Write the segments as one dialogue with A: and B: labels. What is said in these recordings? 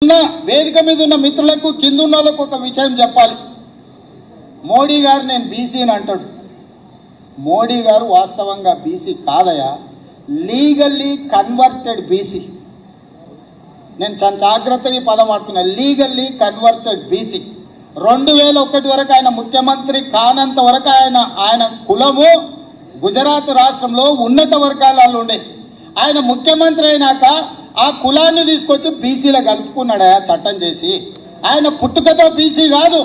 A: వేదిక మీద ఉన్న మిత్రులకు కింద ఉన్న వాళ్ళకు ఒక విషయం చెప్పాలి. మోడీ గారు నేను బీసీని అంటాడు. మోడీ గారు వాస్తవంగా బీసీ కాదయా, లీగల్లీ కన్వర్టెడ్ బీసీ. నేను చాలా జాగ్రత్తగా ఈ పదం వాడుతున్నా, లీగల్లీ కన్వర్టెడ్ బీసీ. 2001 వరకు ఆయన ముఖ్యమంత్రి కానంత వరకు ఆయన కులము గుజరాత్ రాష్ట్రంలో ఉన్నత వర్గాలలో ఉండే. ఆయన ముఖ్యమంత్రి అయినాక ఆ కులాన్ని తీసుకొచ్చి బీసీలో కలుపుకున్నాడా చట్టం చేసి. ఆయన పుట్టుకతో బీసీ కాదు,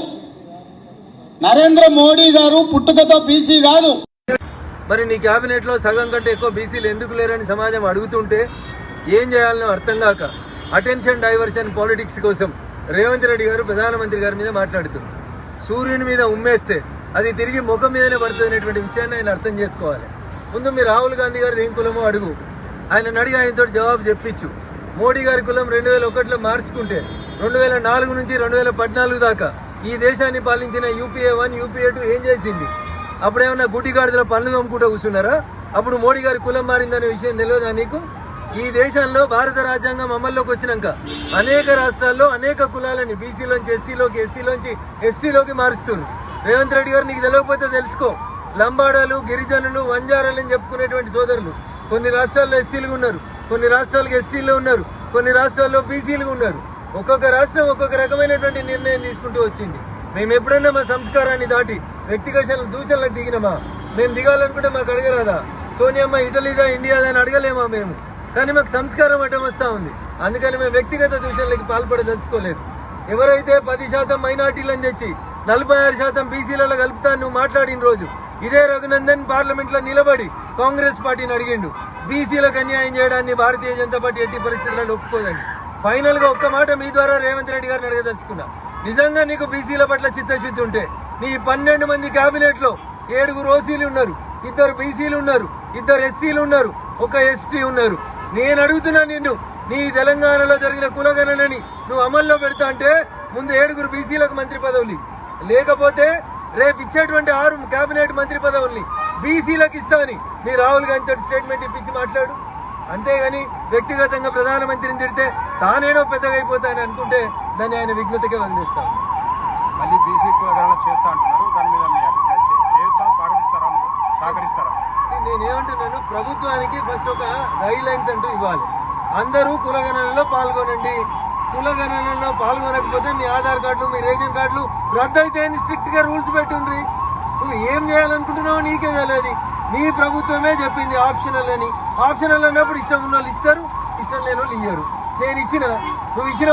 A: నరేంద్ర మోడీ గారు పుట్టుకతో బీసీ కాదు.
B: మరి నీ క్యాబినెట్ లో సగం కంటే ఎక్కువ బీసీలు ఎందుకు లేరని సమాజం అడుగుతుంటే ఏం చేయాలనో అర్థం కాక అటెన్షన్ డైవర్షన్ పాలిటిక్స్ కోసం రేవంత్ రెడ్డి గారు ప్రధానమంత్రి గారి మీద మాట్లాడుతున్నారు. సూర్యుని మీద ఉమ్మేస్తే అది తిరిగి ముఖం మీదనే పడుతుంది అనేటువంటి విషయాన్ని ఆయన అర్థం చేసుకోవాలి. ముందు మీరు రాహుల్ గాంధీ గారు ఏం కులమో అడుగు, ఆయన అడిగి ఆయనతో జవాబు చెప్పించు. మోడీ గారి కులం 2001లో మార్చుకుంటే 2004 నుంచి 2014 దాకా ఈ దేశాన్ని పాలించిన యూపీఏ 1 యూపీఏ 2 ఏం చేసింది? అప్పుడేమన్నా గుడ్డిగాడిదల పనులు తోముకుంటూ కూర్చున్నారా? అప్పుడు మోడీ గారి కులం మారిందనే విషయం తెలియదా నీకు? ఈ దేశంలో భారత రాజ్యాంగం అమల్లోకి వచ్చినాక అనేక రాష్ట్రాల్లో అనేక కులాలని బీసీలోంచి ఎస్సీలోకి, ఎస్సీలోంచి ఎస్టీలోకి మారుస్తున్నారు. రేవంత్ రెడ్డి గారు నీకు తెలియకపోతే తెలుసుకో. లంబాడాలు, గిరిజనులు, వంజారాలు అని చెప్పుకునేటువంటి సోదరులు కొన్ని రాష్ట్రాల్లో ఎస్సీలుగా ఉన్నారు, కొన్ని రాష్ట్రాలకు ఎస్టీలు ఉన్నారు, కొన్ని రాష్ట్రాల్లో బీసీలుగా ఉన్నారు. ఒక్కొక్క రాష్ట్రం ఒక్కొక్క రకమైనటువంటి నిర్ణయం తీసుకుంటూ వచ్చింది. మేము ఎప్పుడైనా మా సంస్కారాన్ని దాటి వ్యక్తిగత దూచనలకు దిగినామా? మేము దిగాలనుకుంటే మాకు అడగరాదా? సోనియమ్మ ఇటలీదా ఇండియాదా అని అడగలేమా మేము? కానీ మాకు సంస్కారం అడ్డం వస్తూ ఉంది. అందుకని మేము వ్యక్తిగత దూషణలకి పాల్పడదలుచుకోలేదు. ఎవరైతే 10% మైనార్టీలను తెచ్చి 46% బీసీలలో కలుపుతా నువ్వు మాట్లాడిన రోజు ఇదే రఘునందన్ పార్లమెంట్ లో నిలబడి కాంగ్రెస్ పార్టీని అడిగిండు బీసీలకు అన్యాయం చేయడాన్ని భారతీయ జనతా పార్టీ ఎట్టి పరిస్థితుల్లో ఒప్పుకోదండి. ఫైనల్ గా ఒక్క మాట మీ ద్వారా రేవంత్ రెడ్డి గారిని అడగదలుచుకున్నా. నిజంగా నీకు బీసీల పట్ల చిత్తశుద్ధి ఉంటే నీ 12 మంది కేబినెట్ లో 7 ఓసీలు ఉన్నారు, 2 బీసీలు ఉన్నారు, 2 ఎస్సీలు ఉన్నారు, 1 ఎస్టీ ఉన్నారు. నేను అడుగుతున్నా నిన్ను, నీ తెలంగాణలో జరిగిన కులగణనని నువ్వు అమల్లో పెడతా అంటే ముందు 7 బీసీలకు మంత్రి పదవులు, లేకపోతే రేపు ఇచ్చేటువంటి 6 కేబినెట్ మంత్రి పదవుల్ని బీసీలకు ఇస్తా అని మీ రాహుల్ గాంధీ స్టేట్మెంట్ ఇప్పించి మాట్లాడు. అంతేగాని వ్యక్తిగతంగా ప్రధానమంత్రిని తిడితే తానేనో పెద్దగా అయిపోతాయని అనుకుంటే దాన్ని ఆయన విఘ్నతకే వదిలేస్తాను.
C: మళ్ళీ బీసీ కులగణన చేస్తా అంటున్నారు, దాని మీద మీ అభిప్రాయం సహకరిస్తారా?
B: నేనేమంటున్నాను, ప్రభుత్వానికి ఫస్ట్ ఒక గైడ్ లైన్స్ అంటూ ఇవ్వాలి. అందరూ కులగణనలో పాల్గొనండి. కులగణనలో పాల్గొనకపోతే మీ ఆధార్ కార్డులు, మీ రేషన్ కార్డులు రద్దు అయితే స్ట్రిక్ట్ గా రూల్స్ పెట్టుండ్రి. నువ్వు ఏం చేయాలనుకుంటున్నావు నీకే తెలియదు. మీ ప్రభుత్వమే చెప్పింది ఆప్షనల్ అని. ఆప్షనల్ అన్నప్పుడు ఇష్టం ఉన్న వాళ్ళు ఇస్తారు, ఇష్టం లేని వాళ్ళు ఇయ్యరు. నేను ఇచ్చిన, నువ్వు ఇచ్చిన